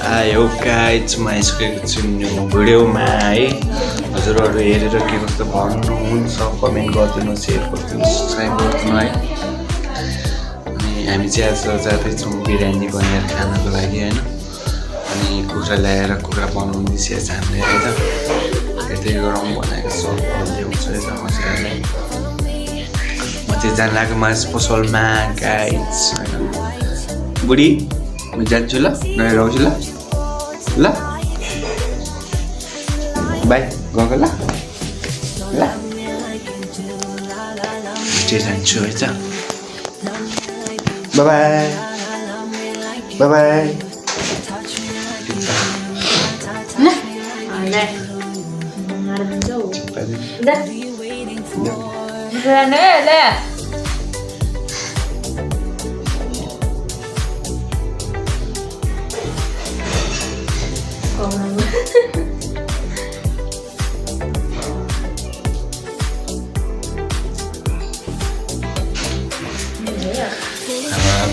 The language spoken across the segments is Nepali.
आयो गाइज म आइसकेको छु न्यू भिडियोमा है। हजुरहरू हेरेर के कस्तो भन्नुहुन्छ कमेन्ट गरिदिनु, सेयर गरिदिनु, सब्सक्राइब गरिदिनु है। अनि हामी चाहिँ आज जाँदैछौँ बिरयानी बनाएर खानको लागि होइन। अनि कुखुरा ल्याएर कुखुरा बनाउनु दिइसकेको छ हामीले होइन। यतै गरौँ बनाएको सब ल्याउँछ मजाले। म चाहिँ जान लाग्यो मास पसलमा गाइज होइन। बुढी म जान्छु ल, नहेर आउँछु ल ल बाई गएको ल ल चाहिँ जान्छु है त। बाई बाई बाई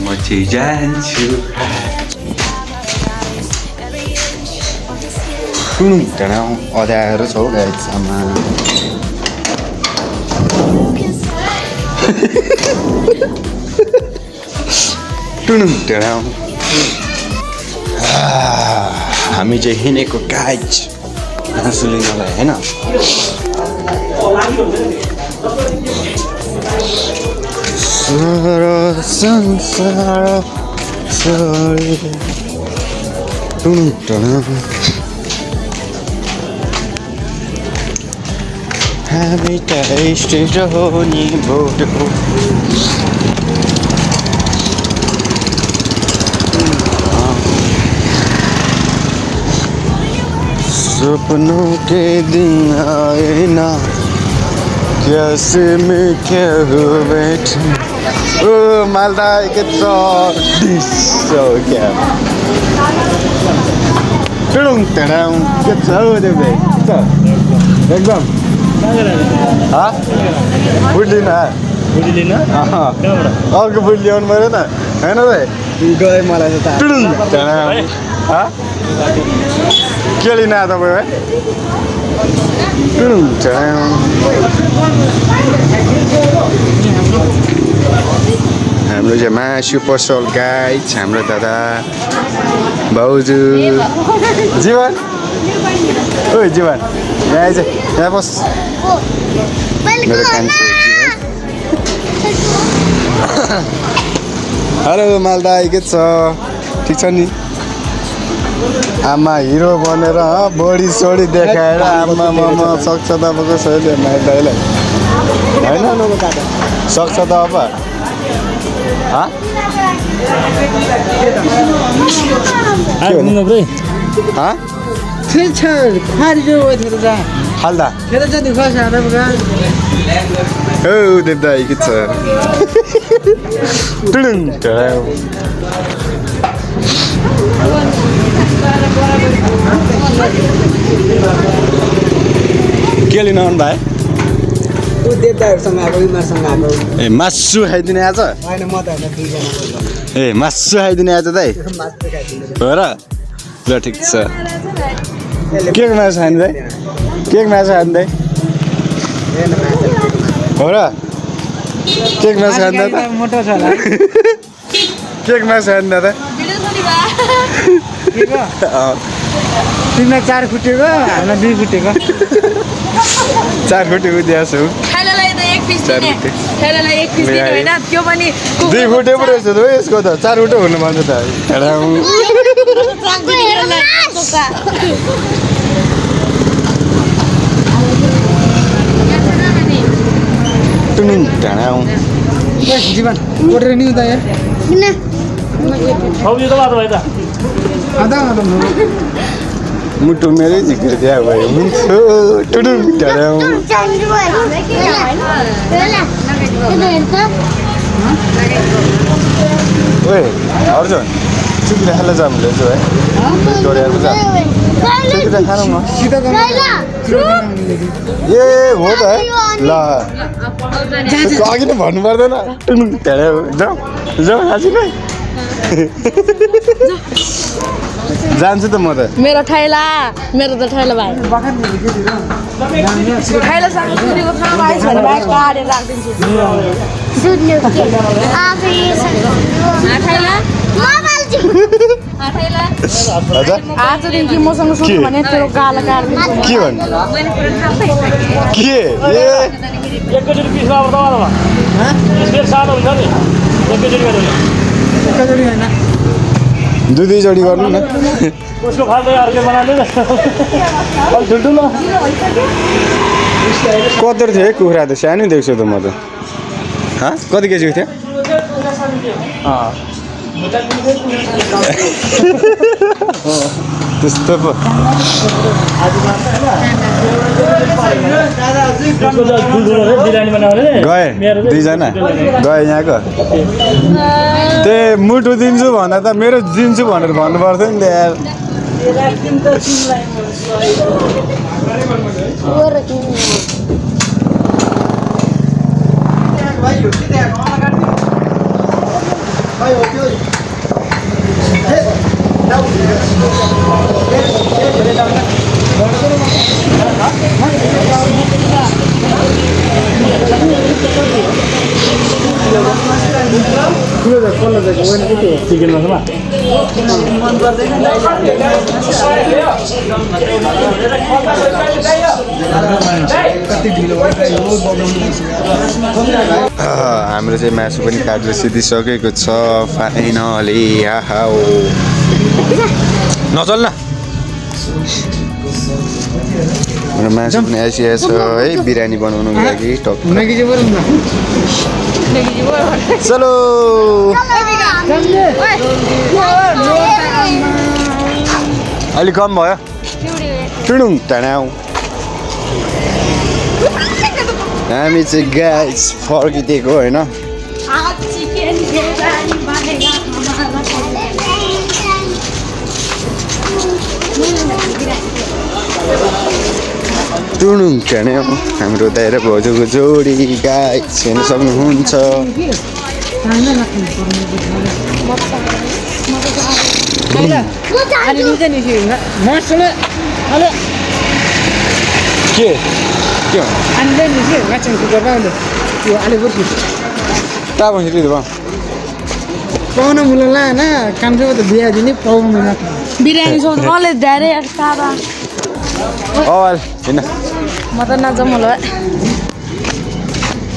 म चाहिँ जान्छु अँध्याएर छ हौ गाइजमा। हामी चाहिँ हिँडेको गाइज हाँसु लिनलाई होइन। सारा संसार हामी त स्टेज हो नि बोटो। सपनों के दिन आए ना कैसे में क्या हो बैठे। ओ मालदा के so क्या टुडुङ के छ दे एकदम हाँ बुट लिन अर्को बुट ल्याउनु पऱ्यो न होइन भाइ गए मलाई टुडुङ के लिन आयो तपाईँ भाइ टुडुङ हाम्रो चाहिँ मासु पसल गाइज हाम्रो दादा भाउजू जीवन। ओ जीवन यहाँ आइज यहाँ बस मेरो कान्छी जीवन। हेलो मालदा के छ ठिक छ नि। आमा हिरो बनेर बडी सोडी देखाएर आमा मामा सक्छ तपाईँको सहिले माइदाइलाई होइन सक्छ त अब हाल्दा देख्दा के छ के लिन आउनु भाइ? ए मासु खाइदिने आज? ए मासु खाइदिने आज दाइ हो र? ल ठिक छ। के मासु खाने दाइ? के मासु खाने दाइ हो र? के मासु खाने दादा? के मासु खाने दादा? तिमीलाई 4 फुटेको हामीलाई 2 फुटेको 4 फुटेको दिएको खानालाई त 1 पिस दिने खानालाई 1 पिस दिने हैन त्यो पनि 2 फुटे पो रहेछ त यसको त 4 फुटे हुनु भन्छ त जीवन कोटेर नि उता यार किन सब्जी त बाटो भयो त आधा मुटु मेरै झिकेर दिया भयो हुन्छ टुडुङ टाडाउ ओए अर्जुन चुकी राखेर जाम ले जो है डोरेर जा चुकी राखेर न सीधा ए हो त है ल अघि त भन्नु पर्दैन टुडुङ टाडाउ जाऊ जाऊ आज नै जान्छु त म त मेरो ठैला मेरो त ठैला भाइ ठैलासँग सुनेको थाहा भएछ भने भाइ काटेर राखिदिन्छु आजदेखि मसँग सुन्नु भने तेरो गाला काट्दिन्छु के भन्नु के एकैचोटि पिस नपर्दा होला पिस सानो हुन्छ नि एकैचोटि गर्नु एकैचोटि होइन दुई जोडी गर्नु न उसको फाल्टो अर्कै बनाले ठुल्ठुलो कत्रो थियो है कुखुरा त सानो देख्छु त म त कति केजीको थियो त्यस्तो पो गए दुईजना गए यहाँको त्यही मुटु दिन्छु भन्दा त मेरो दिन्छु भनेर भन्नु पर्थ्यो नि यार हाम्रो चाहिँ मासु पनि काटेर सिधिसकेको छ फाइनली नचल न हाम्रो मासु पनि आइसकेको छ है बिरयानी बनाउनुको लागि टक चलो अलि कम भयो टुडुङ टानाउ हामी चाहिँ गाइस फर्किदिएको होइन टुडुङ टानाउ हाम्रो दाइरा भाउजूको जोडी गाइस हेर्न सक्नुहुन्छ के पाउन मुला होइन कान्छो त बिहा दिने पाउनु बिरयानी सोच कसले धेरै काबा होइन म त नजमल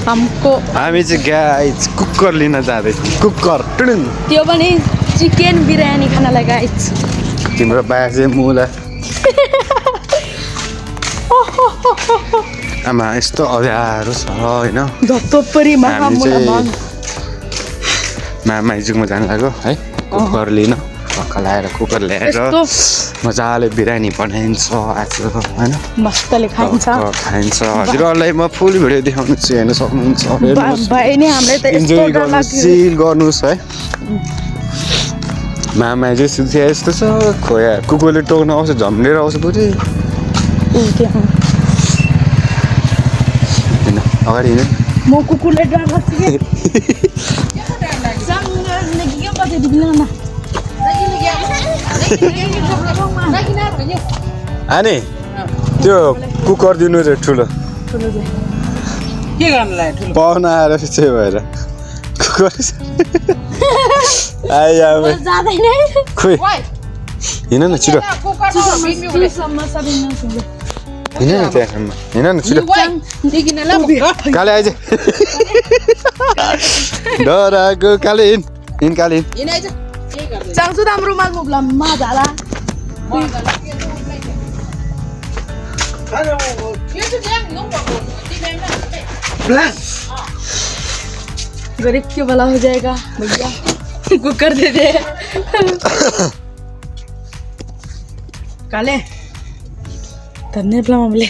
हमको हामी चाहिँ गाइस कुकर लिन जाँदैछ कुकर टुडुङ त्यो पनि चिकन बिरयानी खानलाई गाइस तिम्रो बाया चाहिँ मुला आमा यस्तो अँध्यारो छ होइन हामी चाहिँ माइजुङमा जानु लाग्यो है कुकर लिन पक्का लगाएर कुकर ल्याएर मजाले बिरयानी बनाइन्छ आज होइन मस्तले खाइन्छ हजुरहरूलाई म फुल भिडियो देखाउनु छु हेर्न सक्नुहुन्छ इन्जोय गर्नुहोस् है मामा चाहिँ सुत्या यस्तो छ खोया कुकुरले टोक्न आउँछ झम्लेर आउँछ पुरै अगाडि हिँड्नु म कुकुरले डर लाग्छ आने त्यो कुकर दिनु रे ठुलो के गर्नुलाई ठुलो पाहुना आएर चाहिँ भएर कुकर आइया खोइ हिँड न छिटो हिँड न त्यहाँ हिँड न छिटो काले आइज डराएको काले हिँड काले चाहन्छु त हाम्रो रुमाल झाला गरीब क्यों भला हो जाएगा भैया कुकर दे दे काले धन्य प्लामले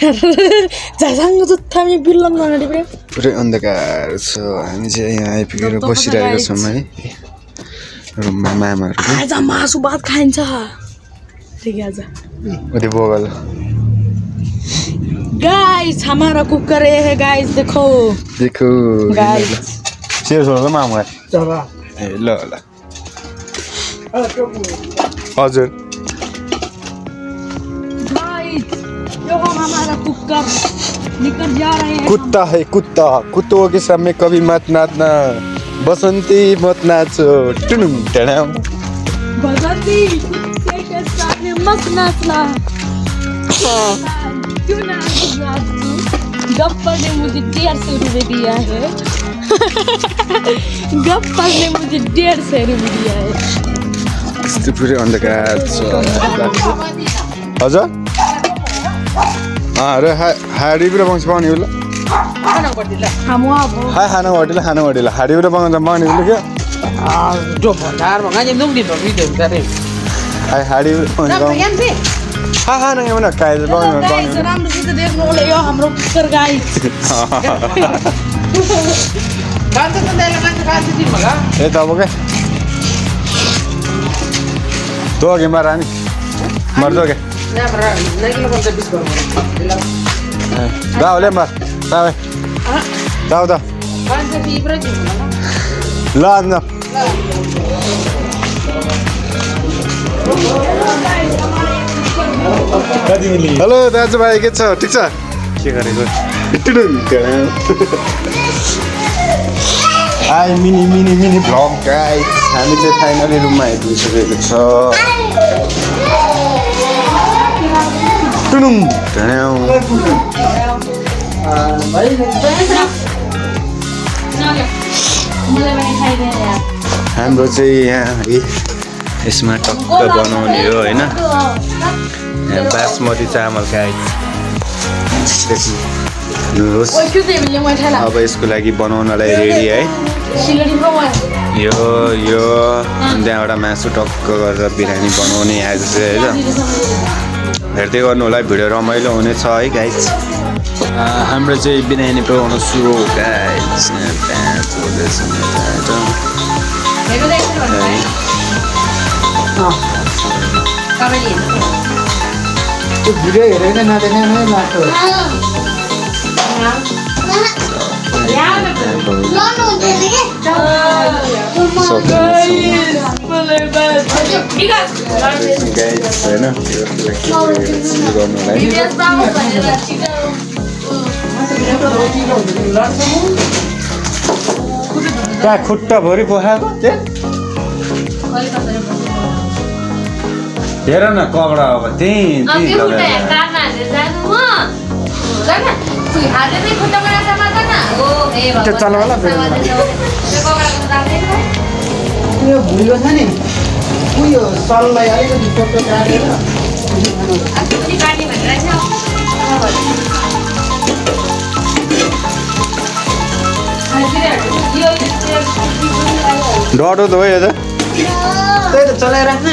जाजाङ जत्था मी बिल्लम गर्न दिबे पुरै अन्धकार छ हामी चाहिँ यहाँ आइपुगेर बसिरहेका छौँ है रुममा मामाहरू आज मासु भात खाइन्छ ठीक है आज उदे बोगल गाइस हमारा कुकर ये है गाइस देखो गाइस शेयर छोड्छ मामा चला ए ल ल हजुर यो हमारा कुकर निकल जा रहे हैं। कुत्ता है कुत्ता, कुत्तों के सामने कभी मत नाचना, बसंती मत नाचो। टुनुम टडाम। बसंती कुत्ते के सामने मत नाचना। क्यों नाचूं? गप्पर ने मुझे 150 रुपये दिया है। गप्पर ने मुझे 150 रुपये दिया है। यस्तो पुरै अन्धकार छ। हजुर र हाडी पुरा पाउँछ पाउने होला हम अब हाय खाना होटेल हाडी पुरा पाउँछ पाउने होला क्या जो भण्डार भङ्गा नि दुख दिन भिडियो गरे हाय हाडी पुरा पाउँछ खाना एउटा काइज पाउने गाइस राम्रोसित देख्नु होला यो हाम्रो कुकर गाइस। खान्छ त त्यसले मान्छे खान्छ दिन भगा ए तब के तो के मारानी मर दो के यहाँ नहीं किलो 20 गर्नु दाओले मार दाओ दाओ दा खान्छ फिब्र दिन ल न हेलो दाजुभाइ के छ ठिक छ के गरेको हाई मिनी भ्लग गाइस हामी चाहिँ फाइनली रुममा आइपुगिसकेको छ टुनुम हाम्रो चाहिँ यहाँ है यसमा टक्क बनाउने हो होइन यहाँ बासमती चामल गाइस हेर्नुहोस् अब यसको लागि बनाउनलाई रेडी है यो त्यहाँबाट मासु टक्क गरेर बिरयानी बनाउने आज चाहिँ होइन हेर्दै गर्नु होला भिडियो रमाइलो हुनेछ है गाइस हाम्रो चाहिँ बिरयानी पकाउनु सुरु गाइस भिडियो हेरेर नदेख्ने नै लाग्छ कहाँ खुट्टाभरि पखाएको हेर न कपडा अब त्यहीँ यो भुइयो छ नि उयो सललाई अलिकति टोटो काटेर डढो त हो यो त त्यही त चलाइराख्न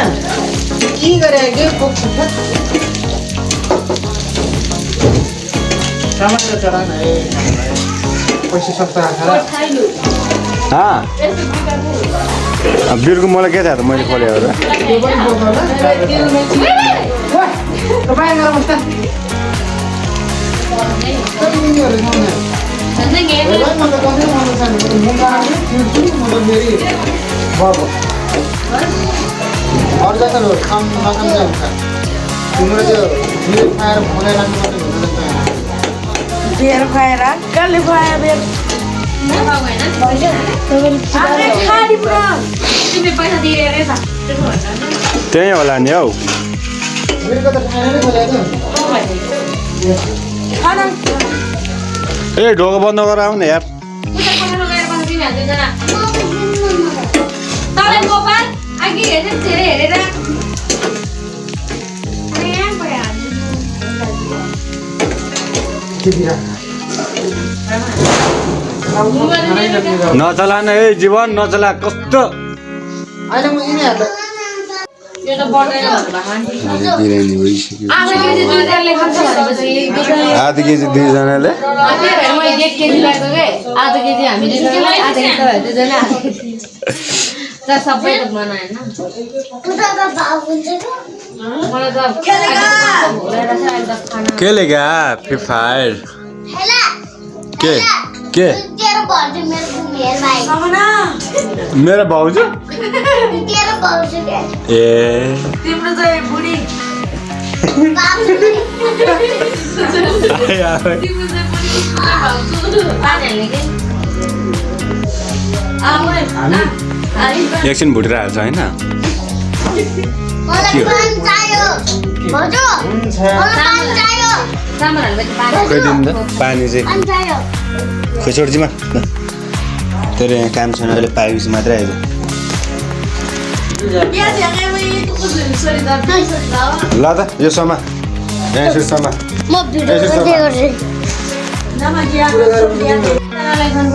के गरेको टमाटर चलान है पैसा सक्छ बिर्को मलाई के थाहा त मैले खोलेँ हो र त्यही होला नि हौ ए ढोका बन्द गरेर आउने यार नचला न है जीवन नचला कस्तो अहिले म यिनीहरूलाई बिरयानी भइसक्यो आधा केजी दुईजनाले के लेगा फ्री फायर के मेरो भाउजू ए एकछिन भुटेर हाल्छ होइन खै दिनु त पानी चाहिँ खोइ छोड्छिमा तेरो यहाँ काम छैन अहिले पाएपछि मात्रै आइज ल त यो समा यहाँ यसरी समा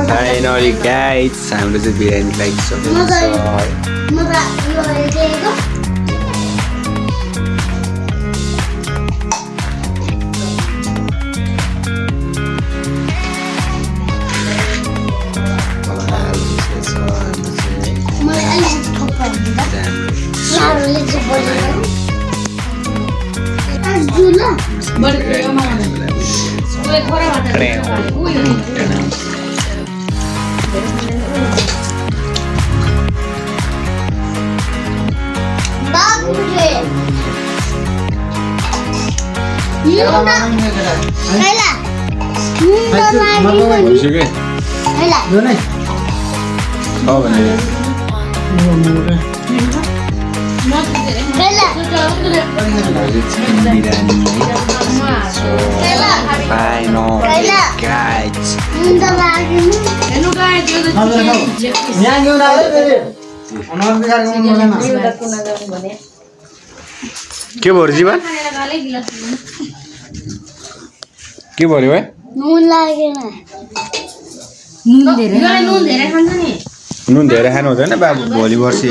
फाइनली गाइस हाम्रो चाहिँ बिरयानी लागिसकेको के भयो जीवन के भयो भाइ नुन धेरै खानु हुँदैन बाबु भोलि पर्सि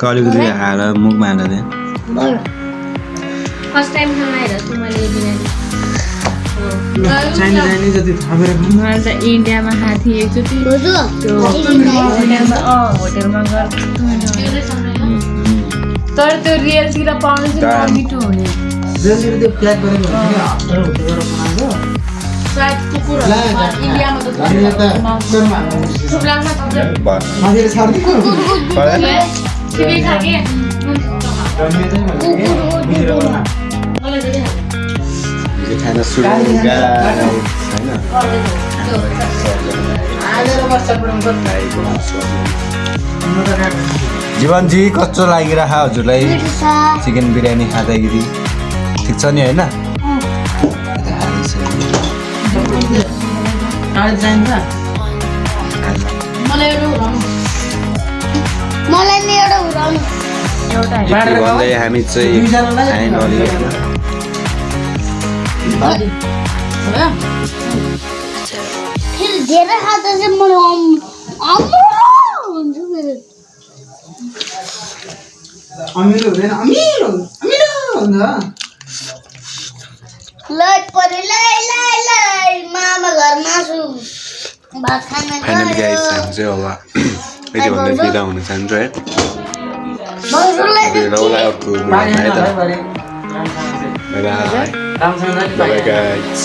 अलिकति हालेर मुखमा हालेर फर्स्ट टाइम खाना आएर मैले बिरयानी मैले त इन्डियामा खाएको थिएँ एकचोटि होटेलमा गएर तर त्यो रियलतिर पाउनु चाहिँ मिठो हुने इन्डियामा खाना सुरु जीवनजी कस्तो लागिरह हजुरलाई चिकन बिरयानी खाँदाखेरि ठिक छ नि होइन भन्दै हामी चाहिँ धेरै खाँदा चाहिँ मलाई अमिलो हुँदैन अमिलो अमिलो हुन्छ लै परे लै लै लै मामा घर मासु भात खान फाइनल गाइस हामी चाहिँ अब यति भन्दै बिदा हुन चाहन्छु है बाई बाई गाइस